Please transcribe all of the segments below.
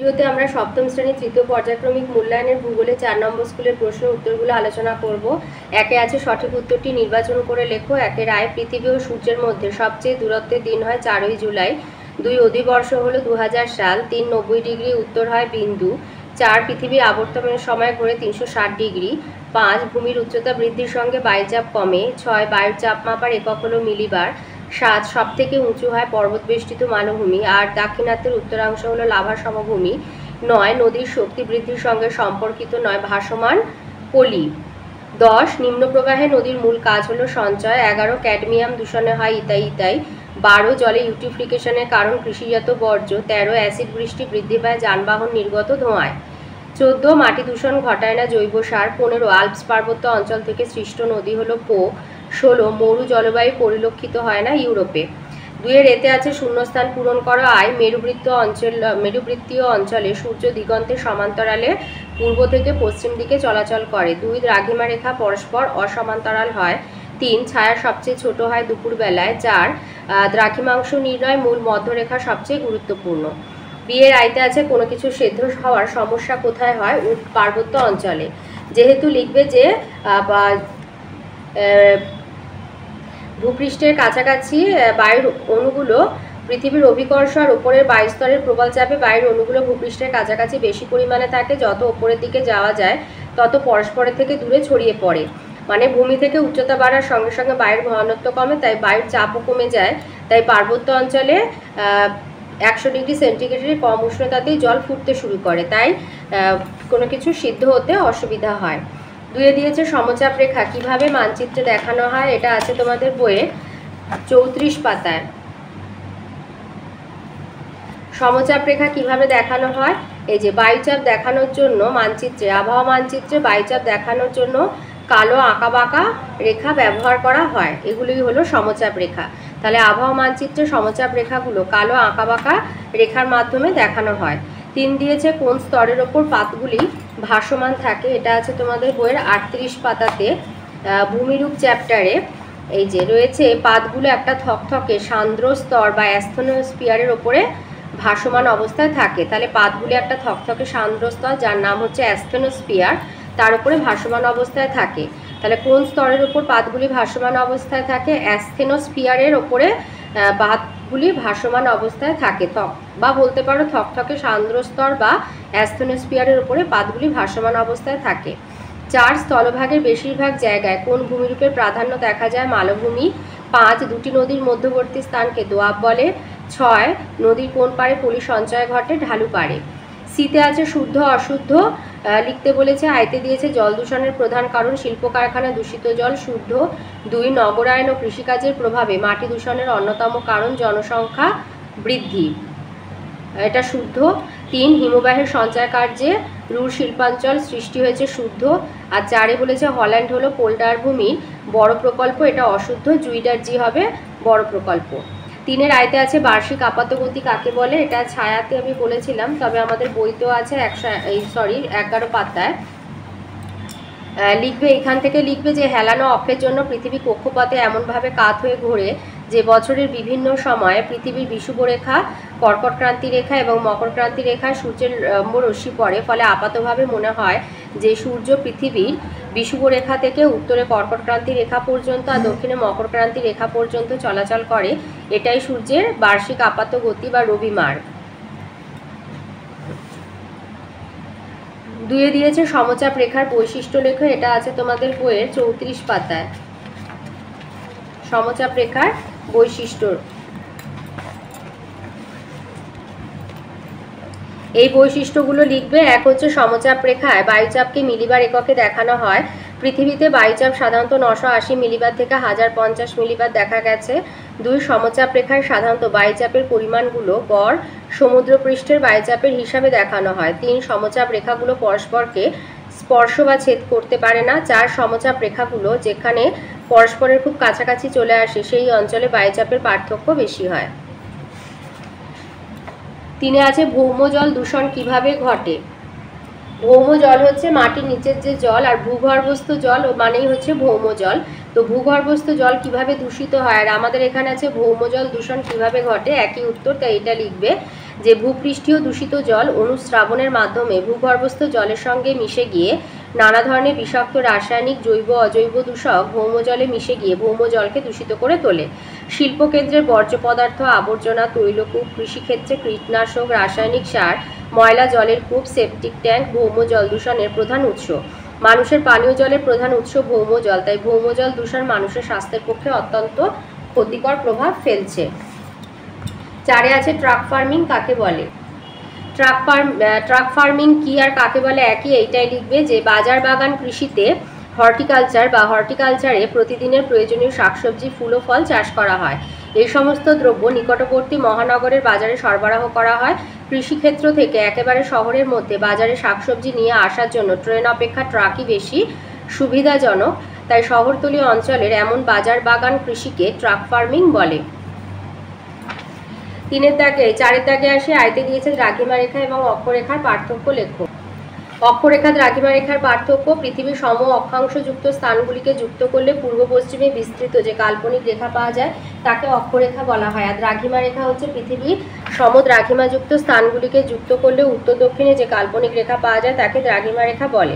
ভিডিওতে আমরা সপ্তম শ্রেণীর তৃতীয় পর্যায়ক্রমিক মূল্যায়নের ভূগোলে 4 নম্বর স্কুলের প্রশ্নের উত্তরগুলো আলোচনা করব। একে আছে সঠিক উত্তরটি নির্বাচন করে লেখো। একে রায় পৃথিবী ও সূর্যের মধ্যে সবচেয়ে দূরত্বের দিন হয় 4ই জুলাই। 2 অধিবর্ষ হলো 2000 সাল। 3 90 ডিগ্রি উত্তর হয় বিন্দু। 4 পৃথিবীর আবর্তনের সময় ঘোরে 360 ডিগ্রি। 5 ভূমির উচ্চতা বৃদ্ধির সঙ্গে বায়ুচাপ কমে। 6 বায়ুর চাপ মাপার একক হলো মিলিবার। 7 সব থেকে উঁচু হয় পর্বতবেষ্টিত মালভূমি। 8 দাক্ষিণাত্যের উত্তরাংশ হলো লাভা সমভূমি। 9 নদীর শক্তি বৃদ্ধির সঙ্গে সম্পর্কিত নয় ভাসমান পলি। 10 নিম্ন প্রবাহে নদীর মূল কাজ হলো সঞ্চয়। 11 ক্যাডমিয়াম দূষণে হয় ইতাই। 12 জলে ইউট্রিফিকেশনের কারণ কৃষিজাত বর্জ্য। 13 অ্যাসিড বৃষ্টি বৃদ্ধি পায় যানবাহন নির্গত ধোঁয়ায়। 14 মাটি দূষণ ঘটায় না জৈব সার। 15 আল্পস পার্বত্য অঞ্চল থেকে সৃষ্ট নদী হলো পো। 16 মরু জলবায়ু পরিলক্ষিত হয় না ইউরোপে। 2 এতে আছে শূন্যস্থান পূরণ করা। আয় মেরুবৃত্তীয় অঞ্চলে সূর্য দিগন্তের সমান্তরালে পূর্ব থেকে পশ্চিম দিকে চলাচল করে। 2 দ্রাঘিমা রেখা পরস্পর অসমান্তরাল হয়। 3 ছায়া সবচেয়ে ছোট হয় দুপুরবেলায়। 4 দ্রাঘিমাংশ নির্ণয় মূল মধ্যরেখা সবচেয়ে গুরুত্বপূর্ণ। বিয়ের আয়তে আছে কোনো কিছু সেদ্ধ হওয়ার সমস্যা কোথায় হয়? পার্বত্য অঞ্চলে। যেহেতু লিখবে যে ভূপৃষ্ঠের কাছাকাছি বায়ুর অণুগুলো পৃথিবীর অভিকর্ষ আর উপরের বায়ুস্তরের প্রবল চাপে বায়ুর অণুগুলো ভূপৃষ্ঠের কাছাকাছি বেশি পরিমাণে থাকে। যত উপরের দিকে যাওয়া যায় তত পরস্পরের থেকে দূরে ছড়িয়ে পড়ে। মানে ভূমি থেকে উচ্চতা বাড়ার সঙ্গে সঙ্গে বায়ুর ঘনত্ব কমে, তাই বায়ুর চাপও কমে যায়। তাই পার্বত্য অঞ্চলে 100 ডিগ্রি সেন্টিগ্রেডের কম উষ্ণতাতেই জল ফুটতে শুরু করে, তাই কোনো কিছু সিদ্ধ হতে অসুবিধা হয়। 2 দিয়েছে সমচাপ রেখা কিভাবে মানচিত্রে দেখানো হয়। এটা আছে তোমাদের বইয়ে 34 পাতায়। সমচাপ রেখা কিভাবে দেখানো হয়? এই যে বায়ুচাপ দেখানোর জন্য মানচিত্রে, আবহাওয়া মানচিত্রে বায়ুচাপ দেখানোর জন্য কালো আঁকাবাঁকা রেখা ব্যবহার করা হয়। এগুলোই হলো সমচাপ রেখা। তাহলে আবহাওয়া মানচিত্রে সমচাপ রেখাগুলো কালো আঁকাবাঁকা রেখার মাধ্যমে দেখানো হয়। 3 দিয়েছে কোন স্তরের ওপর পাতগুলি ভাসমান থাকে। এটা আছে তোমাদের বইয়ের 38 পাতাতে। ভূমিরূপ চ্যাপ্টারে এই যে রয়েছে পাতগুলো একটা থকথকে সান্দ্র স্তর বা অ্যাস্থেনোস্ফিয়ারের ওপরে ভাসমান অবস্থায় থাকে। তাহলে পাতগুলি একটা থকথকে সান্দ্র স্তর যার নাম হচ্ছে অ্যাস্থেনোস্ফিয়ার, তার উপরে ভাসমান অবস্থায় থাকে। তাহলে কোন স্তরের উপর পাতগুলি ভাসমান অবস্থায় থাকে? অ্যাস্থেনোস্ফিয়ারের ওপরে পাতগুলি ভাসমান অবস্থায় থাকে, বা বলতে পারো থকথকে সান্দ্র স্তর বা অ্যাস্থেনোস্ফিয়ারের উপরে পাতগুলি ভাসমান অবস্থায় থাকে। 4 স্থলভাগের বেশিরভাগ জায়গায় কোন ভূমিরূপের প্রাধান্য দেখা যায়? মালভূমি। 5 দুটি নদীর মধ্যবর্তী স্থানকে দোআব বলে। 6 নদীর কোন পাড়ে পলি সঞ্চয় ঘটে? ঢালু পাড়ে। সিতে আছে শুদ্ধ অশুদ্ধ লিখতে বলেছে। আইতে দিয়েছে জল দূষণের প্রধান কারণ শিল্প কারখানা দূষিত জল, শুদ্ধ। 2 নগরায়ন ও কৃষিকাজের প্রভাবে মাটি দূষণের অন্যতম কারণ জনসংখ্যা বৃদ্ধি, এটা শুদ্ধ। 3 হিমবাহের সঞ্চয় কার্যে রুর শিল্পাঞ্চল সৃষ্টি হয়েছে, শুদ্ধ। আর 4 বলেছে হল্যান্ড হলো পোল্ডার ভূমির বড় প্রকল্প, এটা অশুদ্ধ। জুইডারজি হবে বড় প্রকল্প। 3 আয়তে আছে বার্ষিক আপাতগতি কাকে বলে। এটা ছায়াতে আমি বলেছিলাম, তবে আমাদের বইতেও আছে 11 পাতায়। লিখবে এখান থেকে লিখবে যে হেলানো অক্ষের জন্য পৃথিবী কক্ষপথে এমনভাবে কাত হয়ে ঘোরে যে বছরের বিভিন্ন সময়ে পৃথিবীর বিষুবরেখা, কর্কটক্রান্তি রেখা এবং মকরক্রান্তি রেখায় সূর্যের রশ্মি পড়ে। ফলে আপাতভাবে মনে হয় যে সূর্য পৃথিবীর বিষুবরেখা থেকে উত্তরে কর্কটক্রান্তি রেখা পর্যন্ত আর দক্ষিণে মকরক্রান্তি রেখা পর্যন্ত চলাচল করে। এটাই সূর্যের বার্ষিক আপাতগতি বা রবি মার্গ। 2 দিয়েছে সমচাপ রেখার বৈশিষ্ট্য লেখো। এটা আছে তোমাদের বইয়ের 34 পাতায়। সমচাপ রেখার বৈশিষ্ট্য, এই বৈশিষ্ট্যগুলো লিখবে। 1 হচ্ছে সমচাপ রেখায় বায়ুচাপকে মিলিবার এককে দেখানো হয়। পৃথিবীতে বায়ুচাপ সাধারণত 980 মিলিবার থেকে 1050 মিলিবার দেখা গেছে। 2 সমচাপ রেখায় সাধারণত বায়ুচাপের পরিমাণগুলো গড় সমুদ্রপৃষ্ঠের বায়ুচাপের হিসাবে দেখানো হয়। 3 সমচাপ রেখাগুলো পরস্পরকে স্পর্শ বা ছেদ করতে পারে না। 4 সমচাপ রেখাগুলো যেখানে পরস্পরের খুব কাছাকাছি চলে আসে সেই অঞ্চলে বায়ুচাপের পার্থক্য বেশি হয়। 3 আছে ভৌমজল দূষণ কিভাবে ঘটে। ভৌম জল হচ্ছে মাটির নিচের যে জল, আর ভূগর্ভস্থ জল মানেই হচ্ছে ভৌম জল। তো ভূগর্ভস্থ জল কিভাবে দূষিত হয়, আর আমাদের এখানে আছে ভৌমজল দূষণ কিভাবে ঘটে, একই উত্তর, তাই এটা লিখবে যে ভূপৃষ্ঠীয় দূষিত জল অনুস্রাবণের মাধ্যমে ভূগর্ভস্থ জলের সঙ্গে মিশে গিয়ে নানা ধরনের বিষাক্ত রাসায়নিক, জৈব অজৈব দূষক ভৌমজলে মিশে গিয়ে ভৌমজলকে দূষিত করে তোলে। শিল্পকেন্দ্রের বর্জ্য পদার্থ, আবর্জনা, তৈলকূপ, কৃষিক্ষেত্রে কীটনাশক, রাসায়নিক সার, ময়লা জলের কূপ, সেপটিক ট্যাঙ্ক ভৌমজল দূষণের প্রধান উৎস। মানুষের পানীয় জলের প্রধান উৎস ভৌমজল, তাই ভৌমজল দূষণ মানুষের স্বাস্থ্যের পক্ষে অত্যন্ত ক্ষতিকর প্রভাব ফেলছে। 4 আছে ট্রাক ফার্মিং কাকে বলে। ট্রাক ফার্মিং কি আর কাকে বলে একই, এইটাই লিখবে যে বাজার বাগান কৃষিতে হর্টিকালচারে প্রতিদিনের প্রয়োজনীয় শাকসবজি, ফুল ও ফল চাষ করা হয়। এই সমস্ত দ্রব্য নিকটবর্তী মহানগরের বাজারে সরবরাহ করা হয়। কৃষিক্ষেত্র থেকে একেবারে শহরের মধ্যে বাজারে শাকসবজি নিয়ে আসার জন্য ট্রেন অপেক্ষা ট্রাকই বেশি সুবিধাজনক, তাই শহরতলীয় অঞ্চলের এমন বাজার বাগান কৃষিকে ট্রাক ফার্মিং বলে। 4 দাগে আসে, আয়তে দিয়েছে দ্রাঘিমা রেখা এবং অক্ষরেখার পার্থক্য লেখো। অক্ষরেখা দ্রাঘিমা রেখার পার্থক্য, পৃথিবীর সম অক্ষাংশযুক্ত স্থানগুলিকে যুক্ত করলে পূর্ব পশ্চিমে বিস্তৃত যে কাল্পনিক রেখা পাওয়া যায় তাকে অক্ষরেখা বলা হয়। আর দ্রাঘিমা রেখা হচ্ছে পৃথিবীর সম দ্রাঘিমাযুক্ত স্থানগুলিকে যুক্ত করলে উত্তর দক্ষিণে যে কাল্পনিক রেখা পাওয়া যায় তাকে দ্রাঘিমা রেখা বলে।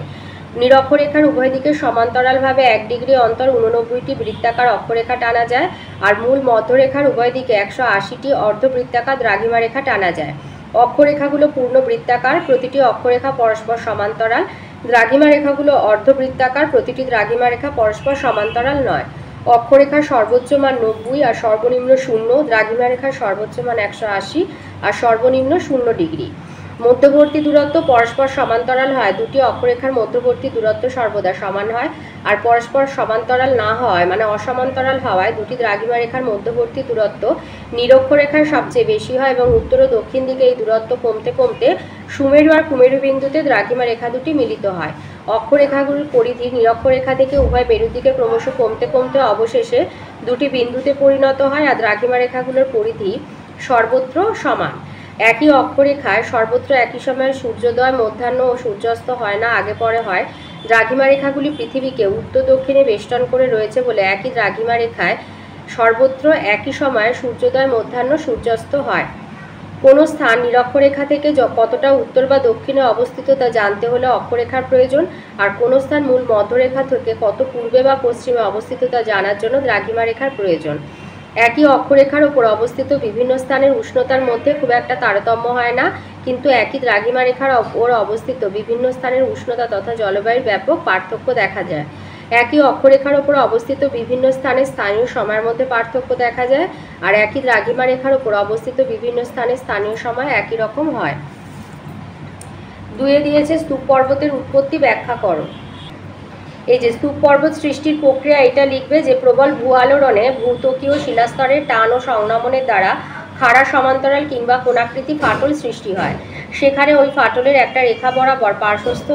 নিরক্ষরেখার উভয় দিকে সমান্তরালভাবে 1 ডিগ্রি অন্তর 89টি বৃত্তাকার অক্ষরেখা টানা যায়, আর মূল মধ্যরেখার উভয় দিকে 180টি অর্ধবৃত্তাকার দ্রাঘিমা রেখা টানা যায়। অক্ষরেখাগুলো পূর্ণ বৃত্তাকার, প্রতিটি অক্ষরেখা পরস্পর সমান্তরাল। দ্রাঘিমা রেখাগুলো অর্ধবৃত্তাকার, প্রতিটি দ্রাঘিমা রেখা পরস্পর সমান্তরাল নয়। অক্ষরেখার সর্বোচ্চ মান 90 আর সর্বনিম্ন 0, দ্রাঘিমা রেখার সর্বোচ্চ মান 180 আর সর্বনিম্ন 0 ডিগ্রি। মধ্যবর্তী দূরত্ব পরস্পর সমান্তরাল হয়, দুটি অক্ষরেখার মধ্যবর্তী দূরত্ব সর্বদা সমান হয়, আর পরস্পর সমান্তরাল না হয় মানে অসমান্তরাল হওয়ায় দুটি দ্রাঘিমা রেখার মধ্যবর্তী দূরত্ব নিরক্ষরেখায় সবচেয়ে বেশি হয় এবং উত্তর ও দক্ষিণ দিকে এই দূরত্ব কমতে কমতে সুমেরু আর কুমেরু বিন্দুতে দ্রাঘিমা রেখা দুটি মিলিত হয়। অক্ষরেখাগুলির পরিধি নিরক্ষরেখা থেকে উভয় মেরুর দিকে ক্রমশ কমতে কমতে অবশেষে দুটি বিন্দুতে পরিণত হয়, আর দ্রাঘিমা রেখাগুলোর পরিধি সর্বত্র সমান। একই অক্ষরেখায় সর্বত্র একই সময়ে সূর্যোদয়, মধ্যাহ্ন ও সূর্যাস্ত হয় না, আগে পরে হয়। দ্রাঘিমা রেখাগুলি পৃথিবীকে উত্তর দক্ষিণে বেষ্টন করে রয়েছে বলে একই দ্রাঘিমা রেখায় সর্বত্র একই সময়ে সূর্যোদয়, মধ্যাহ্ন, সূর্যাস্ত হয়। কোনো স্থান নিরক্ষরেখা থেকে কতটা উত্তর বা দক্ষিণে অবস্থিত তা জানতে হলে অক্ষরেখার প্রয়োজন, আর কোনো স্থান মূল মধ্যরেখা থেকে কত পূর্বে বা পশ্চিমে অবস্থিত তা জানার জন্য দ্রাঘিমা রেখার প্রয়োজন। একই অক্ষরেখার ওপর অবস্থিত বিভিন্ন স্থানের উষ্ণতার মধ্যে খুব একটা তারতম্য হয় না, কিন্তু একই দ্রাঘিমা রেখার ওপর অবস্থিত বিভিন্ন স্থানের উষ্ণতা তথা জলবায়ুর ব্যাপক পার্থক্য দেখা যায়। একই অক্ষরেখার ওপর অবস্থিত বিভিন্ন স্থানে স্থানীয় সময়ের মধ্যে পার্থক্য দেখা যায়, আর একই দ্রাঘিমা রেখার ওপর অবস্থিত বিভিন্ন স্থানে স্থানীয় সময় একই রকম হয়। 2 দিয়েছে স্তূপ পর্বতের উৎপত্তি ব্যাখ্যা করো। এই যে স্তূপ পর্বত সৃষ্টির প্রক্রিয়া, এটা লিখবে যে প্রবল ভূ আলোড়নে ভূত্বকীয় শিলাস্তরের টান ও সংনমনের দ্বারা খাড়া সমান্তরাল কিংবা কোণাকৃতি ফাটল সৃষ্টি হয়। সেখানে ওই ফাটলের একটা রেখা বরাবর পার্শ্বস্থ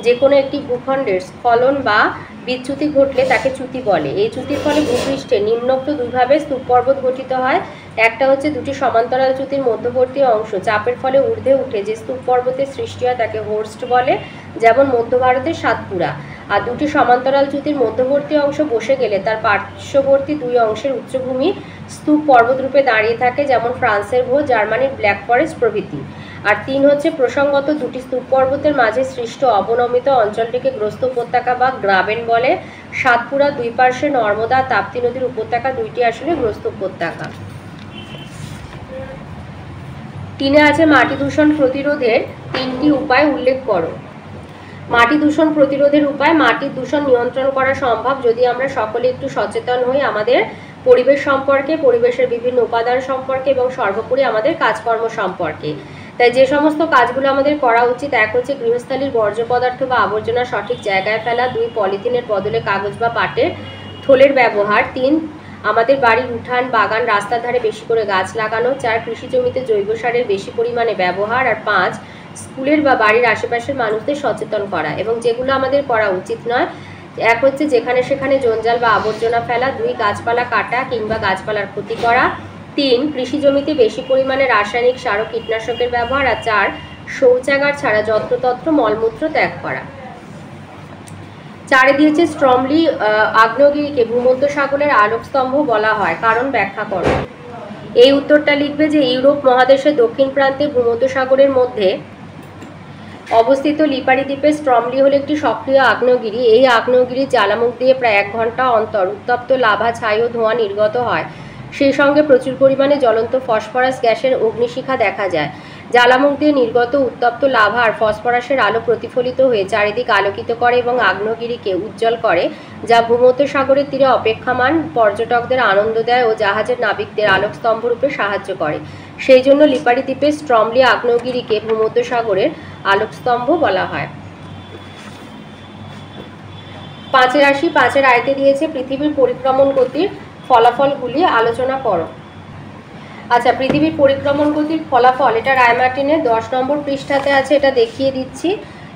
যে কোনো একটি ভূখণ্ডের স্খলন বা বিচ্যুতি ঘটলে তাকে চ্যুতি বলে। এই চ্যুতির ফলে ভূপৃষ্ঠে নিম্নোক্ত দুইভাবে স্তূপ পর্বত গঠিত হয়। একটা হচ্ছে দুটি সমান্তরাল চ্যুতির মধ্যবর্তী অংশ চাপের ফলে ঊর্ধ্বে উঠে যে স্তূপ পর্বতের সৃষ্টি হয় তাকে হোর্স্ট বলে, যেমন মধ্য ভারতের সাতপুরা। আর দুটি সমান্তরাল চ্যুতির মধ্যবর্তী অংশ বসে গেলে তার পার্শ্ববর্তী দুই অংশের উচ্চভূমি স্তূপ পর্বত রূপে দাঁড়িয়ে থাকে, যেমন ফ্রান্সের ভোজ, জার্মানির ব্ল্যাক ফরেস্ট প্রভৃতি। আর 3 হচ্ছে প্রসঙ্গত দুটি স্তূপ পর্বতের মাঝে সৃষ্ট অবনমিত অঞ্চলটিকে গ্রস্ত উপত্যকা বা গ্রাবেন বলে। সাতপুরা দুই পার্শ্বে নর্মদা, তাপ্তি নদীর উপত্যকা দুইটি আসলে গ্রস্ত উপত্যকা। 3 আছে মাটি দূষণ প্রতিরোধের 3টি উপায় উল্লেখ করো। মাটি দূষণ প্রতিরোধের উপায়। মাটির দূষণ নিয়ন্ত্রণ করা সম্ভব যদি আমরা সকলে একটু সচেতন হই আমাদের পরিবেশ সম্পর্কে, পরিবেশের বিভিন্ন উপাদান সম্পর্কে এবং সর্বোপরি আমাদের কাজকর্ম সম্পর্কে। তাই যে সমস্ত কাজগুলো আমাদের করা উচিত, 1 হচ্ছে গৃহস্থালির বর্জ্য পদার্থ বা আবর্জনা সঠিক জায়গায় ফেলা, 2 পলিথিনের বদলে কাগজ বা পাটের থলের ব্যবহার, 3 আমাদের বাড়ির উঠান, বাগান, রাস্তার ধারে বেশি করে গাছ লাগানো, 4 কৃষি জমিতে জৈব সারের বেশি পরিমাণে ব্যবহার, আর 5 স্কুলের বা বাড়ির আশেপাশের মানুষদের সচেতন করা। এবং যেগুলো আমাদের করা উচিত নয়, 1 হচ্ছে যেখানে সেখানে জঞ্জাল বা আবর্জনা ফেলা, 2 গাছপালা কাটা কিংবা গাছপালার ক্ষতি করা, 3 কৃষি জমিতে বেশি পরিমাণে রাসায়নিক সার ও কীটনাশকের ব্যবহার, আর 4 শৌচাগার ছাড়া যত্রতত্র মলমূত্র ত্যাগ করা। 4 দিয়েছে স্ট্রমলি আগ্নেয়গিরিকে ভূমধ্যসাগরের আলোকস্তম্ভ বলা হয়, কারণ ব্যাখ্যা করো। এই উত্তরটা লিখবে যে ইউরোপ মহাদেশের দক্ষিণ প্রান্তে ভূমধ্যসাগরের মধ্যে অবস্থিত লিপারি দ্বীপে স্ট্রমলি হলো একটি সক্রিয় আগ্নেয়গিরি। এই আগ্নেয়গিরির জ্বালামুখ দিয়ে প্রায় 1 ঘন্টা অন্তর উত্তপ্ত লাভা, ছাই ও ধোঁয়া নির্গত হয়। সেই সঙ্গে প্রচুর পরিমাণে জ্বলন্ত ফসফরাস গ্যাসের অগ্নিশিখা দেখা যায়। জ্বালামুখ দিয়ে নির্গত উত্তপ্ত লাভা আর ফসফরাসের আলো প্রতিফলিত হয়ে চারিদিক আলোকিত করে এবং আগ্নেয়গিরিকে উজ্জ্বল করে, যা ভূমধ্যসাগরের তীরে অপেক্ষমান পর্যটকদের আনন্দ দেয় ও জাহাজের নাবিকদের আলোকস্তম্ভ রূপে সাহায্য করে। সেই জন্য লিপারি দ্বীপের স্ট্রমলি আগ্নেয়গিরিকে ভূমধ্যসাগরের আলোকস্তম্ভ বলা হয়। 5-এর রাশি 5-এর আয়তে দিয়েছে পৃথিবীর পরিক্রমণ গতির ফলাফলগুলি আলোচনা করো। আচ্ছা, পৃথিবীর পরিক্রমণ গতির ফলাফল, এটা রায়মার্টিনের 10 নম্বর পৃষ্ঠাতে আছে, এটা দেখিয়ে দিচ্ছি।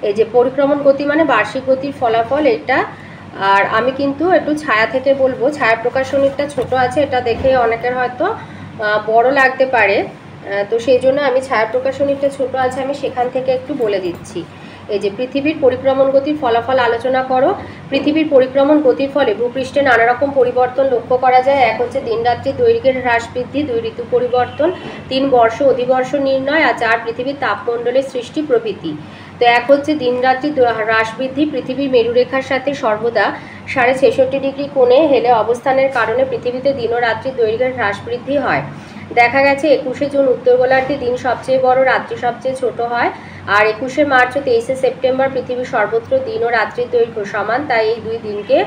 এই যে পরিক্রমণ গতি মানে বার্ষিক গতির ফলাফল এটা। আর আমি কিন্তু একটু ছায়া থেকে বলবো, ছায়া প্রকাশনীটা ছোট আছে, এটা দেখে অনেকের হয়তো বড় লাগতে পারে, তো সেই জন্য আমি ছায়া প্রকাশনীটা ছোট আছে, আমি সেখান থেকে একটু বলে দিচ্ছি। এই যে পৃথিবীর পরিক্রমণ গতির ফলাফল আলোচনা করো। পৃথিবীর পরিক্রমণ গতির ফলে ভূপৃষ্ঠে নানা রকম পরিবর্তন লক্ষ্য করা যায়। এক হচ্ছে দিন রাত্রি দৈর্ঘ্যের হ্রাস বৃদ্ধি, 2 ঋতু পরিবর্তন, 3 বর্ষ অধিবর্ষ নির্ণয়, আর 4 পৃথিবীর তাপমণ্ডলের সৃষ্টি প্রভৃতি। তো এক হচ্ছে দিন রাত্রি হ্রাস বৃদ্ধি। পৃথিবীর মেরুরেখার সাথে সর্বদা 66.5 ডিগ্রি কোণে হেলে অবস্থানের কারণে পৃথিবীতে দিন ও রাত্রির দৈর্ঘ্যের হ্রাস বৃদ্ধি হয়। দেখা গেছে 21শে জুন উত্তর গোলার্ধে দিন সবচেয়ে বড়, রাত্রি সবচেয়ে ছোট হয়। আর 21শে মার্চ ও 23শে সেপ্টেম্বর পৃথিবীর সর্বত্র দিন ও রাত্রির দৈর্ঘ্য সমান, তাই এই 2 দিনকে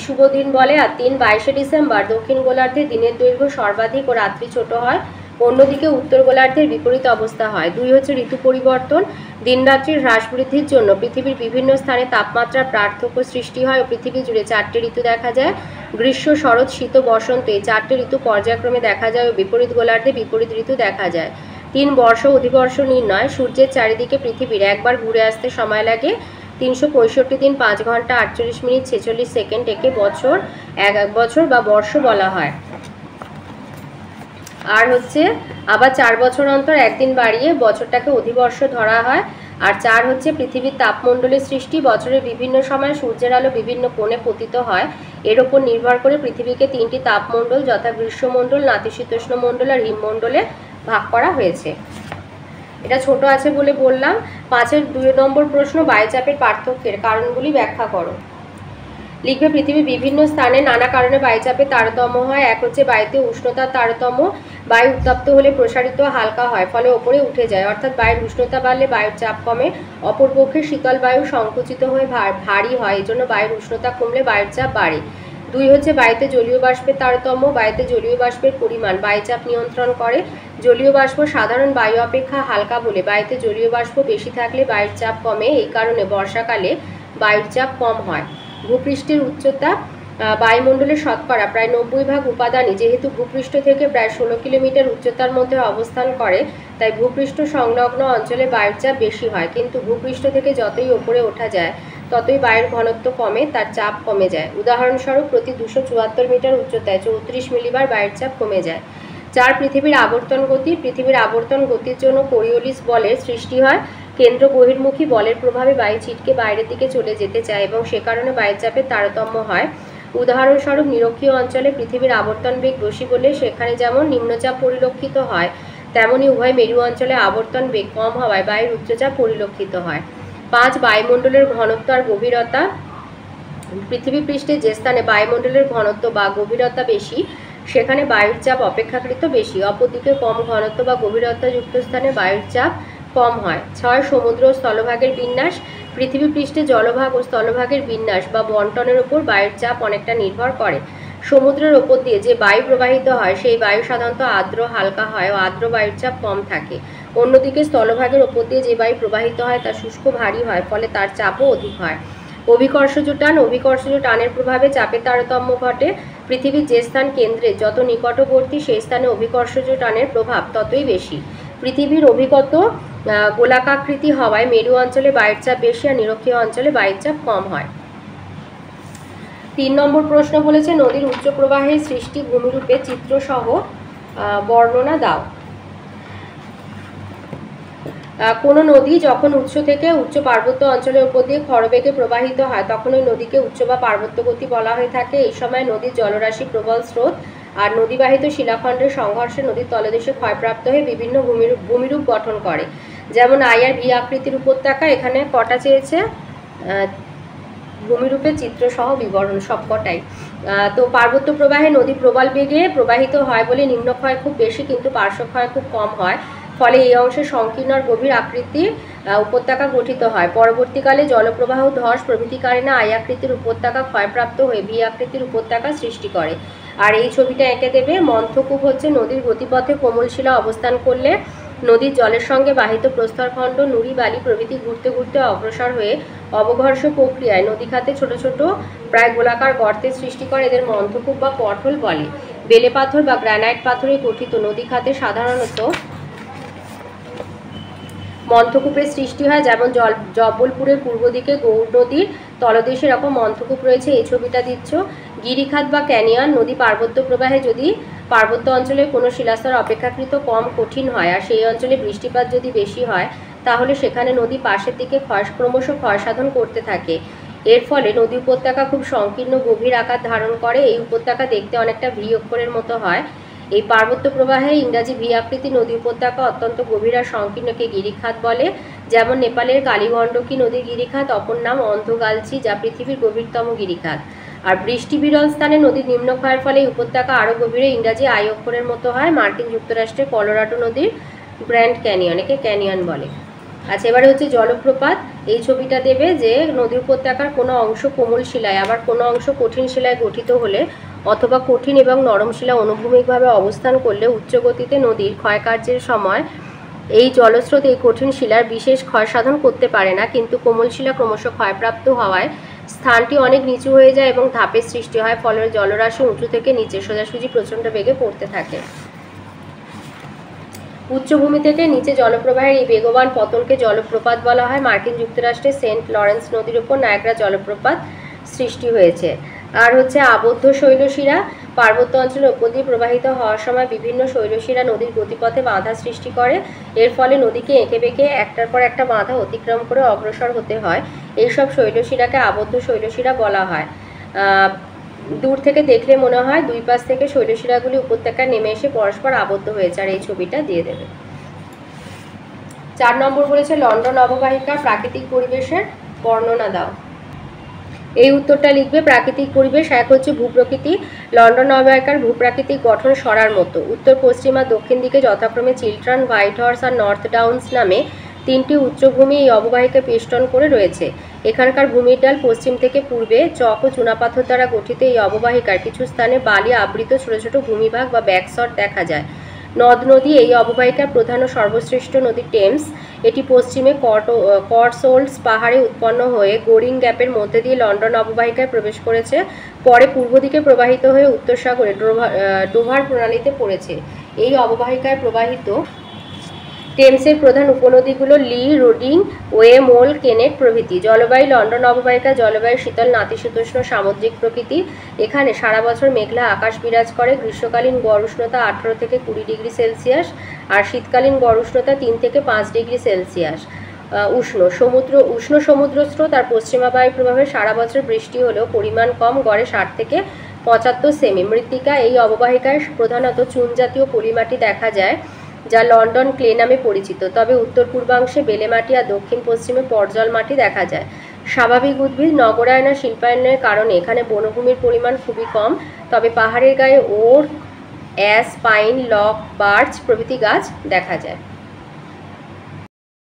শুভ দিন বলে। আর 22শে ডিসেম্বর দক্ষিণ গোলার্ধে দিনের দৈর্ঘ্য সর্বাধিক ও রাত্রি ছোট হয়, অন্যদিকে উত্তর গোলার্ধের বিপরীত অবস্থা হয়। 2 হচ্ছে ঋতু পরিবর্তন। দিন রাত্রির হ্রাস বৃদ্ধির জন্য পৃথিবীর বিভিন্ন স্থানে তাপমাত্রার পার্থক্য সৃষ্টি হয় ও পৃথিবী জুড়ে 4টে ঋতু দেখা যায়। গ্রীষ্ম, শরৎ, শীত ও বসন্ত, এই 4টে ঋতু পর্যায়ক্রমে দেখা যায় ও বিপরীত গোলার্ধে বিপরীত ঋতু দেখা যায়। 3 বর্ষ অধিবর্ষ নির্ণয়। সূর্যের চারিদিকে পৃথিবীর একবার ঘুরে আসতে সময় লাগে 365 দিন 5 ঘন্টা 48 মিনিট 46 সেকেন্ড। একে বছর, এক বছর বা বর্ষ বলা হয়। আর হচ্ছে আবার 4 বছর অন্তর একদিন বাড়িয়ে বছরটাকে অধিবর্ষ ধরা হয়। আর 4 হচ্ছে পৃথিবীর তাপমণ্ডলের সৃষ্টি। বছরের বিভিন্ন সময় সূর্যের আলো বিভিন্ন কোণে পতিত হয়। এর ওপর নির্ভর করে পৃথিবীকে 3টি তাপমণ্ডল যথা গ্রীষ্মমণ্ডল, নাতিশীতোষ্ণ মণ্ডল আর হিমমণ্ডলে ভাগ করা হয়েছে। এটা ছোট আছে বলে বললাম। 5-এর 2 নম্বর প্রশ্ন, বায়ুচাপের পার্থক্যের কারণগুলি ব্যাখ্যা করো। লিখবে পৃথিবীর বিভিন্ন স্থানে নানা কারণে বায়ুচাপের তারতম্য হয়। এক হচ্ছে বায়ুতে উষ্ণতার তারতম্য। বায়ু উত্তপ্ত হলে প্রসারিত হালকা হয়, ফলে ওপরে উঠে যায়, অর্থাৎ বায়ুর উষ্ণতা বাড়লে বায়ুর চাপ কমে। অপরপক্ষে শীতল বায়ু সংকুচিত হয়ে ভারী হয়, এজন্য বায়ুর উষ্ণতা কমলে বায়ুর চাপ বাড়ে। 2 হচ্ছে বায়ুতে জলীয় বাষ্পের তারতম্য। বায়ুতে জলীয় বাষ্পের পরিমাণ বায়ুচাপ নিয়ন্ত্রণ করে। জলীয় বাষ্প সাধারণ বায়ু অপেক্ষা হালকা বলে বায়ুতে জলীয় বাষ্প বেশি থাকলে বায়ুর চাপ কমে। এই কারণে বর্ষাকালে বায়ুর চাপ কম হয়। ভূপৃষ্ঠের উচ্চতা। বায়ুমণ্ডলের শতকরা প্রায় 90% উপাদানই যেহেতু ভূপৃষ্ঠ থেকে প্রায় 16 কিলোমিটার উচ্চতার মধ্যে অবস্থান করে, তাই ভূপৃষ্ঠ সংলগ্ন অঞ্চলে বায়ুর চাপ বেশি হয়। কিন্তু ভূপৃষ্ঠ থেকে যতই ওপরে ওঠা যায় ততই বায়ুর ঘনত্ব কমে, তার চাপ কমে যায়। উদাহরণস্বরূপ প্রতি 274 মিটার উচ্চতায় 34 মিলিবার বায়ুর চাপ কমে যায়। 4 পৃথিবীর আবর্তন গতি। পৃথিবীর আবর্তন গতির জন্য কোরিওলিস বলের সৃষ্টি হয়। কেন্দ্র বহির্মুখী বলের প্রভাবে বায়ু ছিটকে বাইরের দিকে চলে যেতে চায় এবং সে কারণে বায়ুচাপের তারতম্য হয়। উদাহরণস্বরূপ নিরক্ষীয় অঞ্চলে পৃথিবীর আবর্তন বেগ বেশি বলে সেখানে যেমন নিম্নচাপ পরিলক্ষিত হয়, তেমনি উভয় মেরু অঞ্চলে আবর্তন বেগ কম হওয়ায় বায়ুর উচ্চচাপ পরিলক্ষিত হয়। 5 বায়ুমণ্ডলের ঘনত্ব আর গভীরতা। পৃথিবী পৃষ্ঠে যে স্থানে বায়ুমণ্ডলের ঘনত্ব বা গভীরতা বেশি সেখানে বায়ুর চাপ অপেক্ষাকৃত বেশি। অপরদিকে কম ঘনত্ব বা গভীরতাযুক্ত স্থানে বায়ুর চাপ কম হয়। 6 সমুদ্র ও স্থলভাগের বিন্যাস। পৃথিবী পৃষ্ঠে জলভাগ ও স্থলভাগের বিন্যাস বা বন্টনের উপর বায়ুর চাপ অনেকটা নির্ভর করে। সমুদ্রের ওপর দিয়ে যে বায়ু প্রবাহিত হয় সেই বায়ু সাধারণত আর্দ্র হালকা হয় ও আর্দ্র বায়ুর চাপ কম থাকে। অন্যদিকে স্থলভাগের ওপর দিয়ে যে বায়ু প্রবাহিত হয় তা শুষ্ক ভারী হয়, ফলে তার চাপও অধিক হয়। অভিকর্ষজ টান। অভিকর্ষজ টানের প্রভাবে চাপের তারতম্য ঘটে। পৃথিবীর যে স্থান কেন্দ্রে যত নিকটবর্তী সেই স্থানে অভিকর্ষজ টানের প্রভাব ততই বেশি। পৃথিবীর অভিগত গোলাকাকৃতি হওয়ায় মেরু অঞ্চলে বায়ুর চাপ বেশি আর নিরক্ষীয় অঞ্চলে বায়ুর চাপ কম হয়। 3 নম্বর প্রশ্ন বলেছে নদীর উচ্চ প্রবাহের সৃষ্টি ভূমিরূপে চিত্রসহ বর্ণনা দাও। কোনো নদী যখন উৎস থেকে উচ্চ পার্বত্য অঞ্চলের উপর দিয়ে খরবেগে প্রবাহিত হয় তখন ওই নদীকে উচ্চ বা পার্বত্য গতি বলা হয়ে থাকে। এই সময় নদীর জলরাশি প্রবল স্রোত আর নদীবাহিত শিলাখণ্ডের সংঘর্ষে নদীর তলদেশে ক্ষয়প্রাপ্ত হয়ে বিভিন্ন ভূমিরূপ গঠন করে। যেমন আয়ার ভি আকৃতির উপত্যকা, এখানে কটা চেয়েছে ভূমিরূপের চিত্রসহ বিবরণ সবকটাই। তো পার্বত্য প্রবাহে নদী প্রবল বেগে প্রবাহিত হয় বলে নিম্নক্ষয় খুব বেশি কিন্তু পার্শ্বক্ষয় খুব কম হয়, ফলে এই অংশে সংকীর্ণ আর গভীর আকৃতির উপত্যকা গঠিত হয়। পরবর্তীকালে জলপ্রবাহ ধস প্রভৃতি কারণে আই আকৃতির উপত্যকা ক্ষয়প্রাপ্ত হয়ে ভি আকৃতির উপত্যকা সৃষ্টি করে। আর এই ছবিটা এঁকে দেবে। মন্থকূপ হচ্ছে নদীর গতিপথে কোমল শিলা অবস্থান করলে নদীর জলের সঙ্গে বাহিত প্রস্তরখণ্ড নুড়ি বালি প্রভৃতি ঘুরতে ঘুরতে অগ্রসর হয়ে অবঘর্ষ প্রক্রিয়ায় নদীখাতে ছোট ছোট প্রায় গোলাকার গর্তের সৃষ্টি করে, এদের মন্থকূপ বা পটহোল বলে। বেলে পাথর বা গ্রানাইট পাথরে গঠিত নদীখাতে সাধারণত মন্থকূপের সৃষ্টি হয়, যেমন জব্বলপুরের পূর্ব দিকে গৌড় নদীর তলদেশে এরকম মন্থকূপ রয়েছে। এই ছবিটা দিচ্ছ। গিরিখাত বা ক্যানিয়ন নদী পার্বত্য প্রবাহে যদি পার্বত্য অঞ্চলে কোনো শিলাস্তর অপেক্ষাকৃত কম কঠিন হয় আর সেই অঞ্চলে বৃষ্টিপাত যদি বেশি হয় তাহলে সেখানে নদী পাশের দিকে ক্রমশ ক্ষয়সাধন করতে থাকে। এর ফলে নদী উপত্যকা খুব সংকীর্ণ গভীর আকার ধারণ করে। এই উপত্যকা দেখতে অনেকটা ভি অক্ষরের মতো হয়। এই পার্বত্য প্রবাহে ইংরাজি ভি আকৃতি নদী উপত্যকা অত্যন্ত গভীর আর সংকীর্ণকে গিরিখাত বলে। যেমন নেপালের কালীগণ্ডকী নদীর গিরিখাত, অপর নাম অন্ধগালচি, যা পৃথিবীর গভীরতম গিরিখাত। আর বৃষ্টি বিরল স্থানে নদীর নিম্নক্ষয়ের ফলে উপত্যকা আরও গভীরে ইংরাজি আই অক্ষরের মতো হয়। মার্কিন যুক্তরাষ্ট্রের কলোরাডো নদীর গ্র্যান্ড ক্যানিয়ন, একে ক্যানিয়ন বলে। আচ্ছা, এবারে হচ্ছে জলপ্রপাত। এই ছবিটা দেবে যে নদী উপত্যকার কোনো অংশ কোমল শিলায় আবার কোনো অংশ কঠিন শিলায় গঠিত হলে অথবা কঠিন এবং নরম শিলা অনুভূমিকভাবে অবস্থান করলে উচ্চ গতিতে নদীর ক্ষয়কার্যের সময় এই জলস্রোত এই কঠিন শিলার বিশেষ ক্ষয় সাধন করতে পারে না, কিন্তু কোমল শিলা ক্রমশ ক্ষয়প্রাপ্ত হওয়ায় স্থানটি অনেক নিচু হয়ে যায় এবং ধাপের সৃষ্টি হয়, ফলে জলরাশি উঁচু থেকে নিচে সোজাসুজি প্রচণ্ড বেগে পড়তে থাকে। উচ্চভূমি থেকে নিচে জলপ্রবাহের এই বেগবান পতনকে জলপ্রপাত বলা হয়। মার্কিন যুক্তরাষ্ট্রের সেন্ট লরেন্স নদীর উপর নায়াগ্রা জলপ্রপাত সৃষ্টি হয়েছে। আর হচ্ছে আবদ্ধ শৈলশিরা পার্বত্য অঞ্চলের উপর দিয়ে প্রবাহিত হওয়ার সময় বিভিন্ন শৈলশিরা নদীর গতিপথে বাধা সৃষ্টি করে। এর ফলে নদীকে এঁকে বেঁকে একটার পর একটা বাধা অতিক্রম করে অগ্রসর হতে হয়। এইসব শৈলশিরাকে আবদ্ধ শৈলশিরা বলা হয়। দূর থেকে দেখলে মনে হয় দুই পাশ থেকে শৈলশিরাগুলি উপত্যকায় নেমে এসে পরস্পর আবদ্ধ হয়েছে। আর এই ছবিটা দিয়ে দেবে। 4 নম্বর বলেছে লন্ডন অববাহিকার প্রাকৃতিক পরিবেশের বর্ণনা দাও। এই উত্তরটা লিখবে। প্রাকৃতিক পরিবেশ এক হচ্ছে ভূপ্রকৃতি। লন্ডন অববাহিকার ভূপ্রাকৃতিক গঠন সরার মতো। উত্তর পশ্চিম আর দক্ষিণ দিকে যথাক্রমে চিলট্রান, হোয়াইট হর্স আর নর্থ ডাউন্স নামে 3টি উচ্চভূমি এই অববাহিকা বেষ্টন করে রয়েছে। এখানকার ভূমির ডাল পশ্চিম থেকে পূর্বে চক ও চুনাপাথর দ্বারা গঠিত এই অববাহিকার কিছু স্থানে বালি আবৃত ছোট ছোট ভূমিভাগ বা ব্যাকসট দেখা যায়। নদ নদী এই অববাহিকার প্রধান ও সর্বশ্রেষ্ঠ নদী টেমস। এটি পশ্চিমে কটসওল্ডস পাহাড়ে উৎপন্ন হয়ে গোরিং গ্যাপের মধ্যে দিয়ে লন্ডন অববাহিকায় প্রবেশ করেছে, পরে পূর্ব দিকে প্রবাহিত হয়ে উত্তর সাগরে ডোভার প্রণালীতে পড়েছে। এই অববাহিকায় প্রবাহিত টেমসের প্রধান উপনদীগুলো লি, রোডিং, ওয়ে, মোল, কেনেট প্রভৃতি। জলবায়ু লন্ডন অববাহিকা জলবায়ু শীতল নাতিশীতোষ্ণ সামুদ্রিক প্রকৃতির। এখানে সারা বছর মেঘলা আকাশ বিরাজ করে। গ্রীষ্মকালীন গড় উষ্ণতা 18 থেকে 20 ডিগ্রি সেলসিয়াস আর শীতকালীন গড় উষ্ণতা 3 থেকে 5 ডিগ্রি সেলসিয়াস। উষ্ণ সমুদ্র স্রোত আর পশ্চিমা বায়ুর প্রভাবে সারা বছর বৃষ্টি হলেও পরিমাণ কম, গড়ে 60 থেকে 75 সেমি। মৃত্তিকা এই অববাহিকায় প্রধানত চুন জাতীয় পলিমাটি দেখা যায়, যা লন্ডন ক্লে নামে পরিচিত। তবে উত্তর পূর্বাংশে বেলে মাটি আর দক্ষিণ পশ্চিমে পর্জল মাটি দেখা যায়। স্বাভাবিক উদ্ভিদ নগরায়ন আর শিল্পায়নের কারণে এখানে বনভূমির পরিমাণ খুবই কম, তবে পাহাড়ের গায়ে oak, ash, pine, larch, birch প্রভৃতি গাছ দেখা যায়।